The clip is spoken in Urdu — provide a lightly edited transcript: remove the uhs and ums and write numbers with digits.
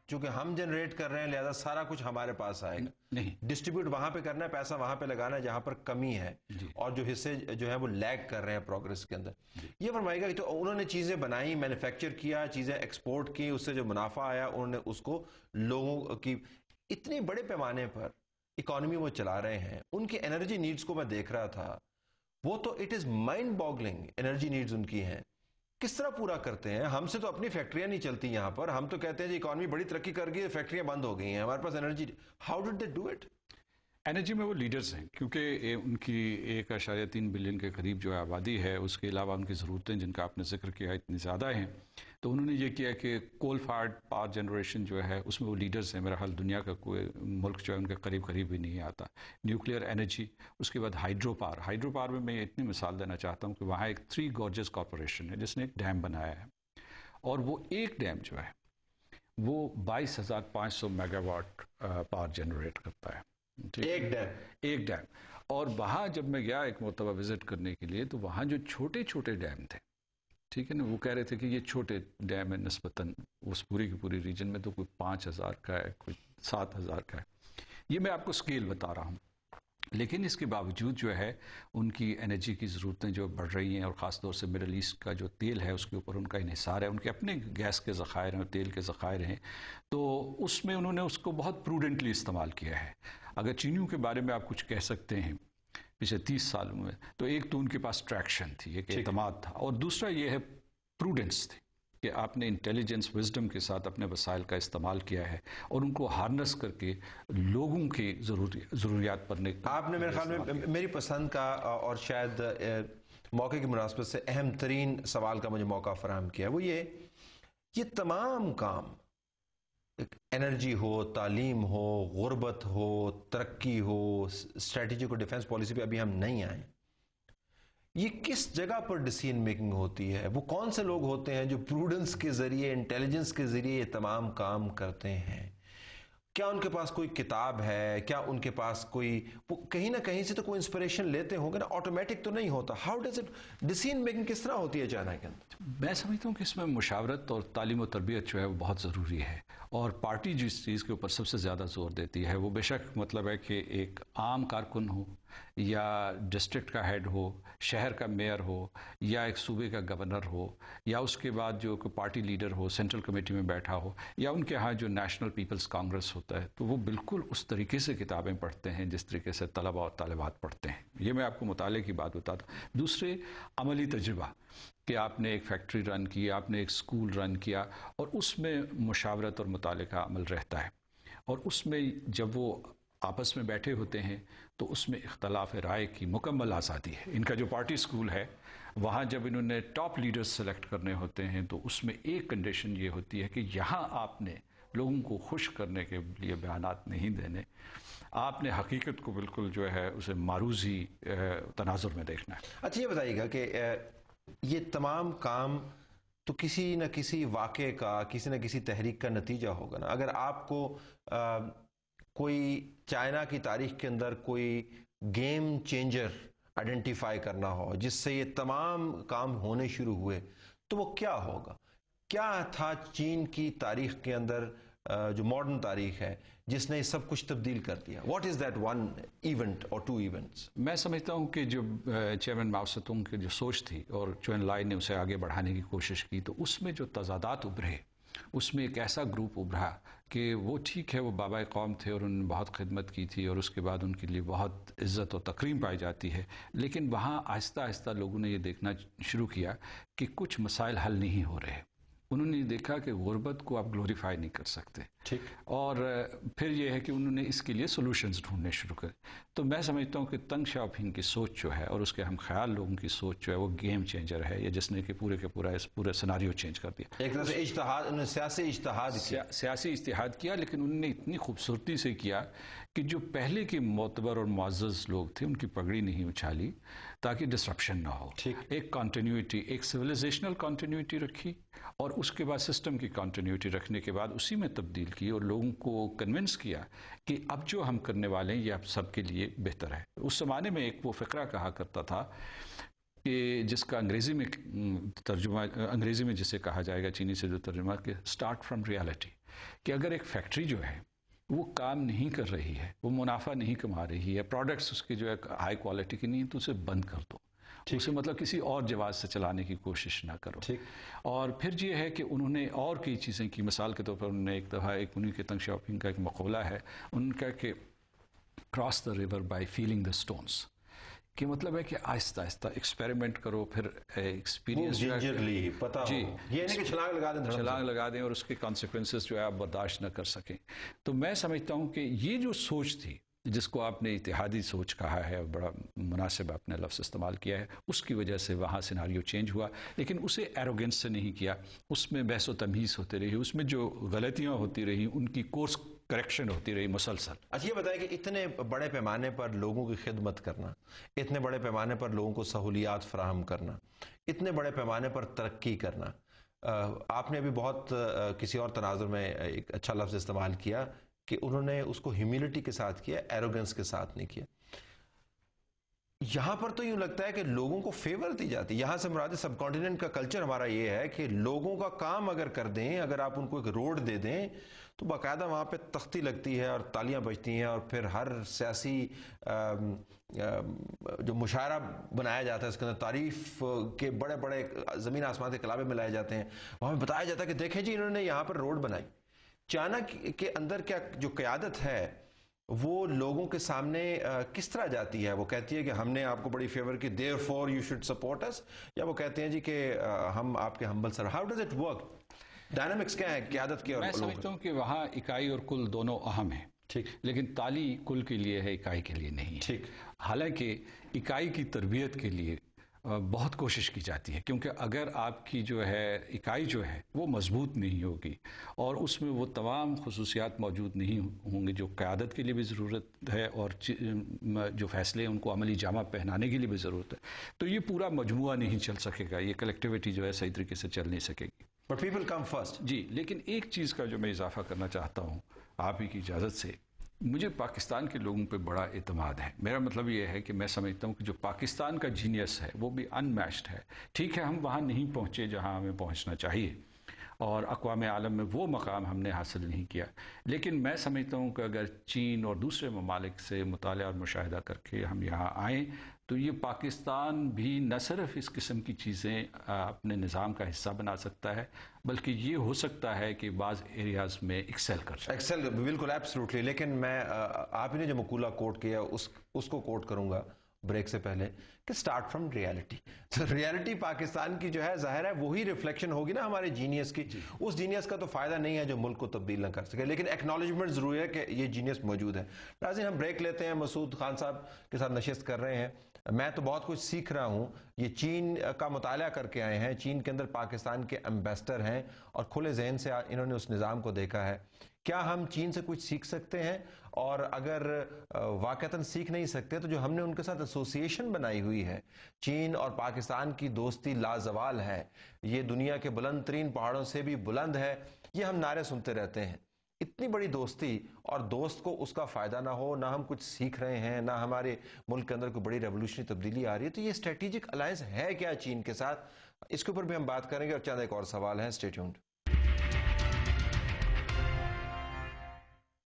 چونکہ ہم جنریٹ کر رہے ہیں لہذا سارا کچھ ہمارے پاس آئے گا. نہیں, ڈسٹریبیوٹ وہاں پہ کرنا ہے, پیسہ وہاں پہ لگانا ہے جہاں پر کمی ہے, اور جو حصے جو ہے وہ لیگ کر رہے ہیں پروگرس کے اندر. یہ فرمائے گا کہ تو انہوں نے چیزیں بنائی, مینوفیکچر کیا, چیزیں ایکسپورٹ کی, اس سے جو منافع آیا انہوں نے اس کو لوگوں کی اتنے بڑے پیمانے پر اکانومی وہ چلا رہے ہیں. ان کی انرجی نیڈز کو میں دیکھ رہا تھا, وہ تو it is mind boggling energy needs ان کی ہیں. کس طرح پورا کرتے ہیں؟ ہم سے تو اپنی فیکٹریاں نہیں چلتی یہاں پر, ہم تو کہتے ہیں جی اکانومی بڑی ترقی کر گئی, فیکٹریاں بند ہو گئی ہیں, ہمارے پاس energy. How did they do it? Energy میں وہ لیڈرز ہیں, کیونکہ ان کی 1.3 بلین کے قریب جو آبادی ہے, اس کے علاوہ ان کی ضرورتیں جن کا آپ نے ذکر کیا اتنی زیادہ ہیں. تو انہوں نے یہ کیا کہ کول فائرڈ پاور جنریشن جو ہے اس میں وہ لیڈرز ہیں. میرا خیال دنیا کا کوئی ملک جو ہے ان کے قریب بھی نہیں آتا. نیوکلیئر انرجی, اس کے بعد ہائیڈرو پاور میں اتنی مثال دینا چاہتا ہوں کہ وہاں ایک 3 گورجز کارپوریشن ہے جس نے ایک ڈیم بنایا ہے, اور وہ ایک ڈیم جو ہے وہ 22,500 میگا واٹ پاور جنریٹ کرتا ہے. ایک ڈیم. اور وہاں جب میں گیا ایک مرتبہ وزٹ کرنے کے لیے, تو وہاں جو چھوٹے چھوٹے ڈیم تھے, ٹھیک ہے نا, وہ کہہ رہے تھے کہ یہ چھوٹے ڈیم ہے نسبتاً اس پوری کی پوری ریجن میں, تو کوئی 5,000 کا ہے, کوئی 7,000 کا ہے. یہ میں آپ کو سکیل بتا رہا ہوں. لیکن اس کے باوجود جو ہے ان کی انرجی کی ضرورتیں جو بڑھ رہی ہیں, اور خاص طور سے مڈل ایسٹ کا جو تیل ہے اس کے اوپر ان کا انحصار ہے, ان کے اپنے گیس کے ذخائر ہیں اور تیل کے ذخائر ہیں, تو اس میں انہوں نے اس کو بہت پروڈنٹلی استعمال کیا ہے. اگر چینیوں کے بارے میں آپ کچھ کہہ سکتے ہیں پچھلے 30 سالوں میں, تو ایک تو ان کے پاس ٹریکشن تھی, ایک اعتماد تھا, اور دوسرا یہ ہے پروڈنس تھی کہ آپ نے انٹیلیجنس وزڈم کے ساتھ اپنے وسائل کا استعمال کیا ہے, اور ان کو ہارنس کر کے لوگوں کی ضروریات پر آپ نے میرے خیال میں میری پسند کا اور شاید موقع کی مناسبت سے اہم ترین سوال کا مجھے موقع فراہم کیا. وہ یہ تمام کام, انرجی ہو, تعلیم ہو, غربت ہو, ترقی ہو, اسٹریٹجک اور ڈیفنس پالیسی پہ ابھی ہم نہیں آئے, یہ کس جگہ پر ڈیسیژن میکنگ ہوتی ہے؟ وہ کون سے لوگ ہوتے ہیں جو پروڈنس کے ذریعے, انٹیلیجنس کے ذریعے یہ تمام کام کرتے ہیں؟ کیا ان کے پاس کوئی کتاب ہے؟ کیا ان کے پاس کوئی, وہ کہیں نہ کہیں سے تو کوئی انسپریشن لیتے ہوں گے نا, آٹومیٹک تو نہیں ہوتا. How does it, decision making کس طرح ہوتی ہے چائنا کے اندر؟ میں سمجھتا ہوں کہ اس میں مشاورت اور تعلیم و تربیت جو ہے وہ بہت ضروری ہے, اور پارٹی جس چیز کے اوپر سب سے زیادہ زور دیتی ہے وہ بے شک مطلب ہے کہ ایک عام کارکن ہو, یا ڈسٹرکٹ کا ہیڈ ہو, شہر کا میئر ہو, یا ایک صوبے کا گورنر ہو, یا اس کے بعد جو کوئی پارٹی لیڈر ہو, سینٹرل کمیٹی میں بیٹھا ہو, یا ان کے ہاں جو نیشنل پیپلز کانگریس ہوتا ہے, تو وہ بالکل اس طریقے سے کتابیں پڑھتے ہیں جس طریقے سے طلبہ اور طالبات پڑھتے ہیں. یہ میں آپ کو مطالعے کی بات بتاتا ہوں. دوسرے عملی تجربہ کہ آپ نے ایک فیکٹری رن کی, آپ نے ایک سکول رن کیا, اور اس میں مشاورت اور مطالعے کا عمل رہتا ہے, اور اس میں جب وہ آپس میں بیٹھے ہوتے ہیں تو اس میں اختلاف رائے کی مکمل آزادی ہے. ان کا جو پارٹی سکول ہے وہاں جب انہوں نے ٹاپ لیڈرز سلیکٹ کرنے ہوتے ہیں تو اس میں ایک کنڈیشن یہ ہوتی ہے کہ یہاں آپ نے لوگوں کو خوش کرنے کے لیے بیانات نہیں دینے, آپ نے حقیقت کو بالکل جو ہے اسے معروضی تناظر میں دیکھنا ہے. اچھا یہ بتائیے گا کہ یہ تمام کام تو کسی نہ کسی واقعے کا, کسی نہ کسی تحریک کا نتیجہ ہوگا نا. اگر آپ کو کوئی چائنا کی تاریخ کے اندر کوئی گیم چینجر آئیڈینٹیفائی کرنا ہو جس سے یہ تمام کام ہونے شروع ہوئے, تو وہ کیا ہوگا؟ کیا تھا چین کی تاریخ کے اندر, جو ماڈرن تاریخ ہے, جس نے یہ سب کچھ تبدیل کر دیا؟ What is that one event اور 2 ایونٹس؟ میں سمجھتا ہوں کہ جو چیئرمین ماؤ سے تونگ کی جو سوچ تھی اور چوین لائی نے اسے آگے بڑھانے کی کوشش کی, تو اس میں جو تضادات ابھرے, اس میں ایک ایسا گروپ ابھرا کہ وہ ٹھیک ہے وہ بابا قوم تھے اور انہوں نے بہت خدمت کی تھی, اور اس کے بعد ان کے لیے بہت عزت و تکریم پائی جاتی ہے, لیکن وہاں آہستہ آہستہ لوگوں نے یہ دیکھنا شروع کیا کہ کچھ مسائل حل نہیں ہو رہے. انہوں نے دیکھا کہ غربت کو آپ گلوریفائی نہیں کر سکتے, ٹھیک, اور پھر یہ ہے کہ انہوں نے اس کے لیے سولوشنز ڈھونڈنے شروع کرے. تو میں سمجھتا ہوں کہ تنگ شاؤپنگ کی سوچ جو ہے اور اس کے ہم خیال لوگوں کی سوچ جو ہے وہ گیم چینجر ہے, یا جس نے کہ پورے کے پورا اس پورے سیناریو چینج کر دیا. ایک طرح سے اجتہاد, انہوں نے سیاسی اجتہاد کیا, لیکن انہوں نے اتنی خوبصورتی سے کیا کہ جو پہلے کے معتبر اور معزز لوگ تھے ان کی پگڑی نہیں اچھالی تاکہ ڈسرپشن نہ ہو. ایک کنٹینیوٹی, ایک سویلائزیشنل کنٹینیوٹی رکھی, اور اس کے بعد سسٹم کی کنٹینیوٹی رکھنے کے بعد اسی میں تبدیل کی, اور لوگوں کو کنونس کیا کہ اب جو ہم کرنے والے ہیں یہ اب سب کے لیے بہتر ہے. اس زمانے میں ایک وہ فقرہ کہا کرتا تھا کہ جس کا انگریزی میں ترجمہ, انگریزی میں جسے کہا جائے گا چینی سے جو ترجمہ, کہ اسٹارٹ فرام ریالٹی, کہ اگر ایک فیکٹری جو ہے وہ کام نہیں کر رہی ہے، وہ منافع نہیں کما رہی ہے، پروڈکٹس اس کے جو ہے ہائی کوالٹی کی نہیں، تو اسے بند کر دو، اسے مطلب کسی اور جواز سے چلانے کی کوشش نہ کرو۔ اور پھر یہ ہے کہ انہوں نے اور کئی چیزیں کی، مثال کے طور پر انہوں نے ایک دفعہ انہی کے تنگ شاپنگ کا ایک مقولہ ہے ان کا کہ cross the river by feeling the stones, کہ مطلب ہے کہ آہستہ آہستہ ایکسپیریمنٹ کرو، پھر ایکسپیرینس چھلانگ لگا دیں اور اس کے کانسیکوینسز جو ہے آپ برداشت نہ کر سکیں۔ تو میں سمجھتا ہوں کہ یہ جو سوچ تھی جس کو آپ نے اتحادی سوچ کہا ہے، بڑا مناسب آپ نے لفظ استعمال کیا ہے، اس کی وجہ سے وہاں سیناریو چینج ہوا، لیکن اسے ایروگنس سے نہیں کیا، اس میں بحث و تمیز ہوتی رہی، اس میں جو غلطیاں ہوتی رہی ان کی کورس کریکشن ہوتی رہی مسلسل۔ اچھا یہ بتائیں کہ اتنے بڑے پیمانے پر لوگوں کی خدمت کرنا، اتنے بڑے پیمانے پر لوگوں کو سہولیات فراہم کرنا، اتنے بڑے پیمانے پر ترقی کرنا، آپ نے ابھی بہت کسی اور تناظر میں ایک اچھا لفظ استعمال کیا کہ انہوں نے اس کو ہیوملٹی کے ساتھ کیا، ایروگنس کے ساتھ نہیں کیا۔ یہاں پر تو یوں لگتا ہے کہ لوگوں کو فیور دی جاتی، یہاں سے مراد سب کانٹیننٹ کا کلچر ہمارا یہ ہے کہ لوگوں کا کام اگر کر دیں، اگر آپ ان کو ایک روڈ دے دیں تو باقاعدہ وہاں پہ تختی لگتی ہے اور تالیاں بجتی ہیں، اور پھر ہر سیاسی جو مشاعرہ بنایا جاتا ہے اس کے اندر تعریف کے بڑے بڑے زمین آسمان کے کلابے ملائے جاتے ہیں، وہاں پہ بتایا جاتا ہے کہ دیکھیں جی انہوں نے یہاں پر روڈ بنائی۔ چانک کے اندر کیا جو قیادت ہے وہ لوگوں کے سامنے کس طرح جاتی ہے؟ وہ کہتی ہے کہ ہم نے آپ کو بڑی فیور کی therefore you should support us، یا وہ کہتے ہیں جی کہ ہم آپ کے humble sir? How does it work? Dynamics کیا ہے قیادت کی اور میں سمجھتا ہوں کہ وہاں اکائی اور کل دونوں اہم ہیں، ٹھیک، لیکن تالی کل کے لیے ہے، اکائی کے لیے نہیں ہے۔ ٹھیک، حالانکہ اکائی کی تربیت کے لیے بہت کوشش کی جاتی ہے، کیونکہ اگر آپ کی جو ہے اکائی جو ہے وہ مضبوط نہیں ہوگی اور اس میں وہ تمام خصوصیات موجود نہیں ہوں گے جو قیادت کے لیے بھی ضرورت ہے اور جو فیصلے ہیں ان کو عملی جامہ پہنانے کے لیے بھی ضرورت ہے، تو یہ پورا مجموعہ نہیں چل سکے گا، یہ کلیکٹیویٹی جو ہے صحیح طریقے سے چل نہیں سکے گی۔ But people come first۔ جی، لیکن ایک چیز کا جو میں اضافہ کرنا چاہتا ہوں آپ ہی کی اجازت سے، مجھے پاکستان کے لوگوں پہ بڑا اعتماد ہے۔ میرا مطلب یہ ہے کہ میں سمجھتا ہوں کہ جو پاکستان کا جینیس ہے وہ بھی ان میچڈ ہے۔ ٹھیک ہے ہم وہاں نہیں پہنچے جہاں ہمیں پہنچنا چاہیے اور اقوام عالم میں وہ مقام ہم نے حاصل نہیں کیا، لیکن میں سمجھتا ہوں کہ اگر چین اور دوسرے ممالک سے مطالعہ اور مشاہدہ کر کے ہم یہاں آئیں تو یہ پاکستان بھی نہ صرف اس قسم کی چیزیں اپنے نظام کا حصہ بنا سکتا ہے، بلکہ یہ ہو سکتا ہے کہ بعض ایریاز میں ایکسل کر سکتا ہے۔ ایکسل بالکل ایبسلوٹلی، لیکن میں آپ نے جو مقولہ کوٹ کیا اس کو کوٹ کروں گا بریک سے پہلے کہ سٹارٹ فرام ریالٹی۔ تو ریالٹی پاکستان کی جو ہے ظاہر ہے وہی ریفلیکشن ہوگی نا ہمارے جینیس کی۔ اس جینیس کا تو فائدہ نہیں ہے جو ملک کو تبدیل نہ کر سکے، لیکن ایکنالجمنٹ ضروری ہے کہ یہ جینیس موجود ہے۔ ناظرین ہم بریک لیتے ہیں، مسعود خان صاحب کے ساتھ نشست کر رہے ہیں۔ میں تو بہت کچھ سیکھ رہا ہوں، یہ چین کا مطالعہ کر کے آئے ہیں، چین کے اندر پاکستان کے ایمبیسڈر ہیں اور کھلے ذہن سے انہوں نے اس نظام کو دیکھا ہے۔ کیا ہم چین سے کچھ سیکھ سکتے ہیں؟ اور اگر واقعتاً سیکھ نہیں سکتے تو جو ہم نے ان کے ساتھ ایسوسیشن بنائی ہوئی ہے، چین اور پاکستان کی دوستی لازوال ہے، یہ دنیا کے بلند ترین پہاڑوں سے بھی بلند ہے، یہ ہم نعرے سنتے رہتے ہیں۔ اتنی بڑی دوستی اور دوست کو اس کا فائدہ نہ ہو، نہ ہم کچھ سیکھ رہے ہیں، نہ ہمارے ملک کے اندر کوئی بڑی ریولوشنری تبدیلی آ رہی ہے، تو یہ اسٹریٹجک الائنس ہے کیا چین کے ساتھ؟ اس کے اوپر بھی ہم بات کریں گے اور چند ایک اور سوال ہیں۔ Stay tuned.